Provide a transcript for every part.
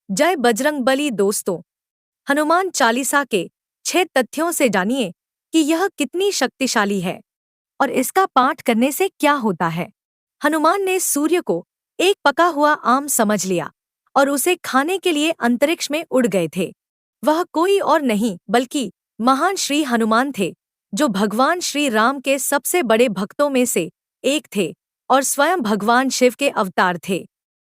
जय बजरंगबली। दोस्तों, हनुमान चालीसा के 6 तथ्यों से जानिए कि यह कितनी शक्तिशाली है और इसका पाठ करने से क्या होता है। हनुमान ने सूर्य को एक पका हुआ आम समझ लिया और उसे खाने के लिए अंतरिक्ष में उड़ गए थे। वह कोई और नहीं बल्कि महान श्री हनुमान थे, जो भगवान श्री राम के सबसे बड़े भक्तों में से एक थे और स्वयं भगवान शिव के अवतार थे।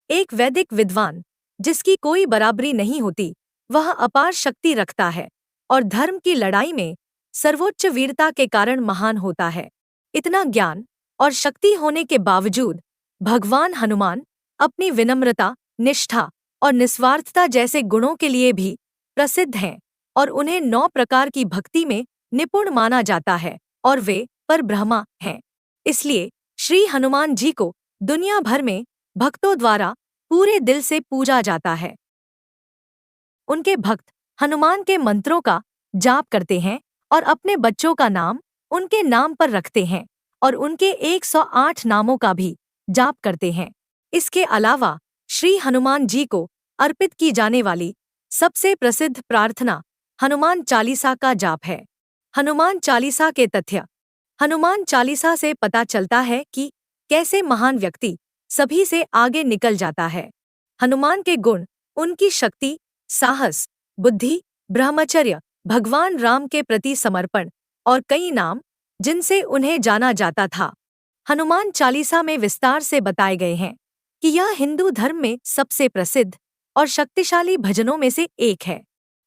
एक वैदिक विद्वान जिसकी कोई बराबरी नहीं होती, वह अपार शक्ति रखता है और धर्म की लड़ाई में सर्वोच्च वीरता के कारण महान होता है। इतना ज्ञान और शक्ति होने के बावजूद भगवान हनुमान अपनी विनम्रता, निष्ठा और निस्वार्थता जैसे गुणों के लिए भी प्रसिद्ध हैं और उन्हें 9 प्रकार की भक्ति में निपुण माना जाता है और वे परब्रह्मा हैं। इसलिए श्री हनुमान जी को दुनिया भर में भक्तों द्वारा पूरे दिल से पूजा जाता है। उनके भक्त हनुमान के मंत्रों का जाप करते हैं और अपने बच्चों का नाम उनके नाम पर रखते हैं और उनके 108 नामों का भी जाप करते हैं। इसके अलावा श्री हनुमान जी को अर्पित की जाने वाली सबसे प्रसिद्ध प्रार्थना हनुमान चालीसा का जाप है। हनुमान चालीसा के तथ्य। हनुमान चालीसा से पता चलता है कि कैसे महान व्यक्ति सभी से आगे निकल जाता है। हनुमान के गुण, उनकी शक्ति, साहस, बुद्धि, ब्रह्मचर्य, भगवान राम के प्रति समर्पण और कई नाम जिनसे उन्हें जाना जाता था, हनुमान चालीसा में विस्तार से बताए गए हैं कि यह हिंदू धर्म में सबसे प्रसिद्ध और शक्तिशाली भजनों में से एक है।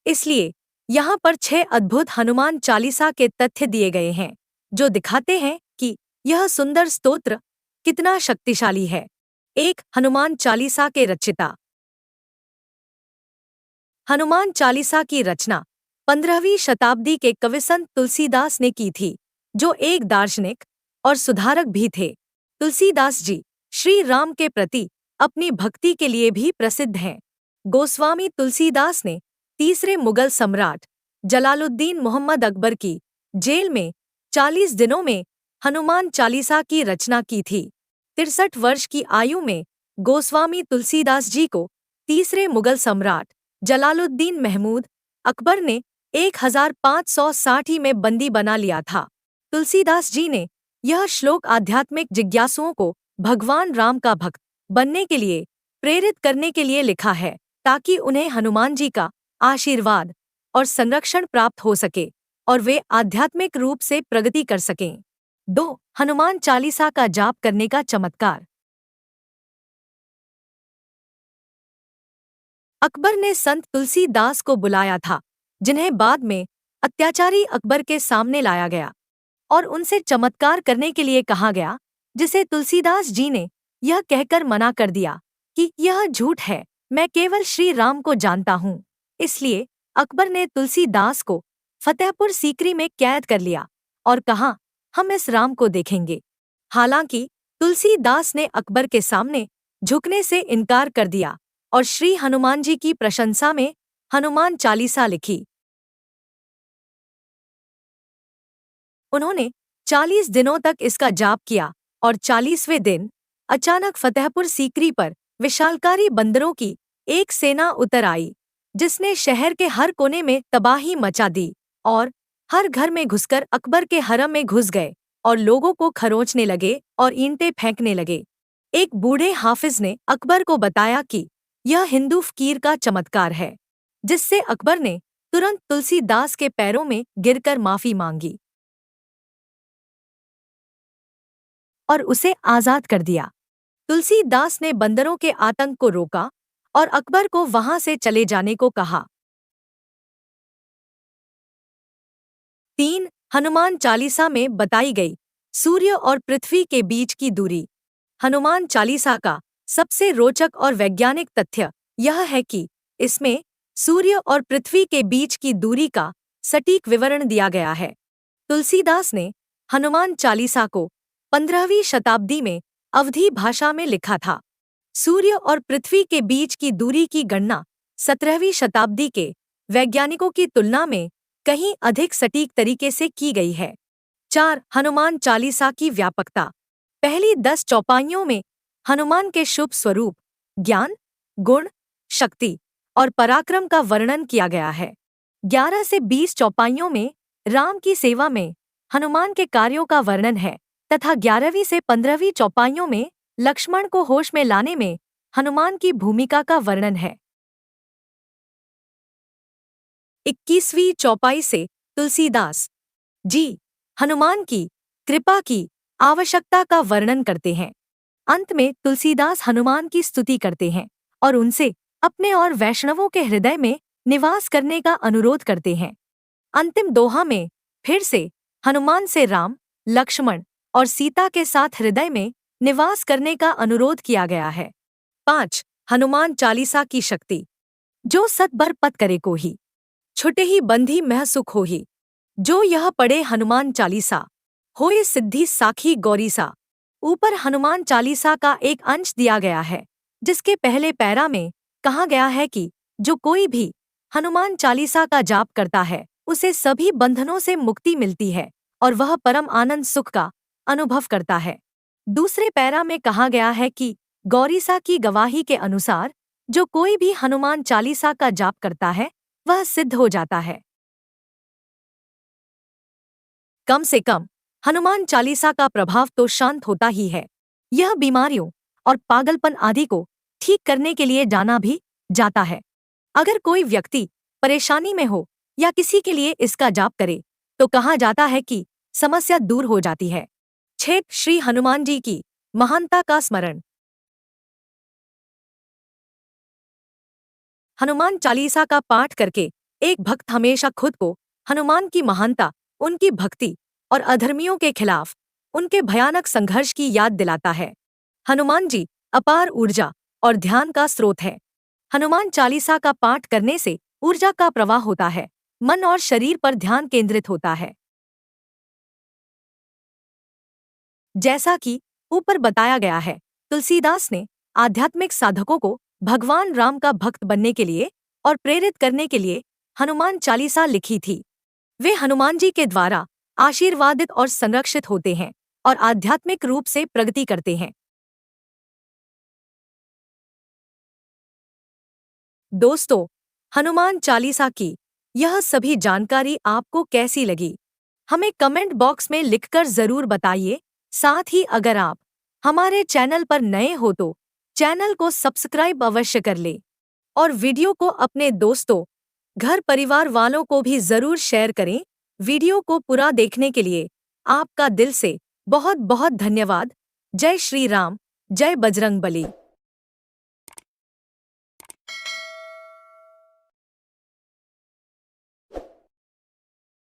इसलिए यहाँ पर 6 अद्भुत हनुमान चालीसा के तथ्य दिए गए हैं, जो दिखाते हैं कि यह सुंदर स्तोत्र कितना शक्तिशाली है। 1. हनुमान चालीसा के रचिता। हनुमान चालीसा की रचना 15वीं शताब्दी के कविसंत तुलसीदास ने की थी, जो एक दार्शनिक और सुधारक भी थे। तुलसीदास जी श्री राम के प्रति अपनी भक्ति के लिए भी प्रसिद्ध हैं। गोस्वामी तुलसीदास ने तीसरे मुगल सम्राट जलालुद्दीन मोहम्मद अकबर की जेल में 40 दिनों में हनुमान चालीसा की रचना की थी। 63 वर्ष की आयु में गोस्वामी तुलसीदास जी को तीसरे मुगल सम्राट जलालुद्दीन महमूद अकबर ने 1560 में बंदी बना लिया था। तुलसीदास जी ने यह श्लोक आध्यात्मिक जिज्ञासुओं को भगवान राम का भक्त बनने के लिए प्रेरित करने के लिए लिखा है, ताकि उन्हें हनुमान जी का आशीर्वाद और संरक्षण प्राप्त हो सके और वे आध्यात्मिक रूप से प्रगति कर सकें। 2. हनुमान चालीसा का जाप करने का चमत्कार। अकबर ने संत तुलसीदास को बुलाया था, जिन्हें बाद में अत्याचारी अकबर के सामने लाया गया और उनसे चमत्कार करने के लिए कहा गया, जिसे तुलसीदास जी ने यह कहकर मना कर दिया कि यह झूठ है, मैं केवल श्री राम को जानता हूँ। इसलिए अकबर ने तुलसीदास को फतेहपुर सीकरी में कैद कर लिया और कहा, हम इस राम को देखेंगे। हालांकि तुलसीदास ने अकबर के सामने झुकने से इनकार कर दिया और श्री हनुमान जी की प्रशंसा में हनुमान चालीसा लिखी। उन्होंने 40 दिनों तक इसका जाप किया और 40वें दिन अचानक फतेहपुर सीकरी पर विशालकारी बंदरों की एक सेना उतर आई, जिसने शहर के हर कोने में तबाही मचा दी और हर घर में घुसकर अकबर के हरम में घुस गए और लोगों को खरोंचने लगे और ईंटें फेंकने लगे। एक बूढ़े हाफिज ने अकबर को बताया कि यह हिंदू फकीर का चमत्कार है, जिससे अकबर ने तुरंत तुलसीदास के पैरों में गिरकर माफी मांगी और उसे आजाद कर दिया। तुलसीदास ने बंदरों के आतंक को रोका और अकबर को वहां से चले जाने को कहा। 3. हनुमान चालीसा में बताई गई सूर्य और पृथ्वी के बीच की दूरी। हनुमान चालीसा का सबसे रोचक और वैज्ञानिक तथ्य यह है कि इसमें सूर्य और पृथ्वी के बीच की दूरी का सटीक विवरण दिया गया है। तुलसीदास ने हनुमान चालीसा को 15वीं शताब्दी में अवधी भाषा में लिखा था। सूर्य और पृथ्वी के बीच की दूरी की गणना 17वीं शताब्दी के वैज्ञानिकों की तुलना में कहीं अधिक सटीक तरीके से की गई है। 4. हनुमान चालीसा की व्यापकता। पहली 10 चौपाइयों में हनुमान के शुभ स्वरूप, ज्ञान, गुण, शक्ति और पराक्रम का वर्णन किया गया है। 11 से 20 चौपाइयों में राम की सेवा में हनुमान के कार्यों का वर्णन है तथा 11वीं से 15वीं चौपाइयों में लक्ष्मण को होश में लाने में हनुमान की भूमिका का वर्णन है। 21वीं चौपाई से तुलसीदास जी हनुमान की कृपा की आवश्यकता का वर्णन करते हैं। अंत में तुलसीदास हनुमान की स्तुति करते हैं और उनसे अपने और वैष्णवों के हृदय में निवास करने का अनुरोध करते हैं। अंतिम दोहा में फिर से हनुमान से राम, लक्ष्मण और सीता के साथ हृदय में निवास करने का अनुरोध किया गया है। 5. हनुमान चालीसा की शक्ति। जो सत बर पत करे को ही, छुटे ही बंधी मह सुख हो ही। जो यह पढ़े हनुमान चालीसा, होए सिद्धि साखी गौरीसा। ऊपर हनुमान चालीसा का एक अंश दिया गया है जिसके पहले पैरा में कहा गया है कि जो कोई भी हनुमान चालीसा का जाप करता है उसे सभी बंधनों से मुक्ति मिलती है और वह परम आनंद सुख का अनुभव करता है। दूसरे पैरा में कहा गया है कि गौरीसा की गवाही के अनुसार जो कोई भी हनुमान चालीसा का जाप करता है वह सिद्ध हो जाता है। कम से कम हनुमान चालीसा का प्रभाव तो शांत होता ही है, यह बीमारियों और पागलपन आदि को ठीक करने के लिए जाना भी जाता है। अगर कोई व्यक्ति परेशानी में हो या किसी के लिए इसका जाप करे तो कहा जाता है कि समस्या दूर हो जाती है। 6. श्री हनुमान जी की महानता का स्मरण। हनुमान चालीसा का पाठ करके एक भक्त हमेशा खुद को हनुमान की महानता, उनकी भक्ति और अधर्मियों के खिलाफ उनके भयानक संघर्ष की याद दिलाता है। हनुमान जी अपार ऊर्जा और ध्यान का स्रोत है। हनुमान चालीसा का पाठ करने से ऊर्जा का प्रवाह होता है, मन और शरीर पर ध्यान केंद्रित होता है। जैसा कि ऊपर बताया गया है, तुलसीदास ने आध्यात्मिक साधकों को भगवान राम का भक्त बनने के लिए और प्रेरित करने के लिए हनुमान चालीसा लिखी थी। वे हनुमान जी के द्वारा आशीर्वादित और संरक्षित होते हैं और आध्यात्मिक रूप से प्रगति करते हैं। दोस्तों, हनुमान चालीसा की यह सभी जानकारी आपको कैसी लगी? हमें कमेंट बॉक्स में लिखकर जरूर बताइए। साथ ही अगर आप हमारे चैनल पर नए हो तो चैनल को सब्सक्राइब अवश्य कर ले और वीडियो को अपने दोस्तों, घर परिवार वालों को भी जरूर शेयर करें। वीडियो को पूरा देखने के लिए आपका दिल से बहुत बहुत धन्यवाद। जय श्री राम, जय बजरंगबली।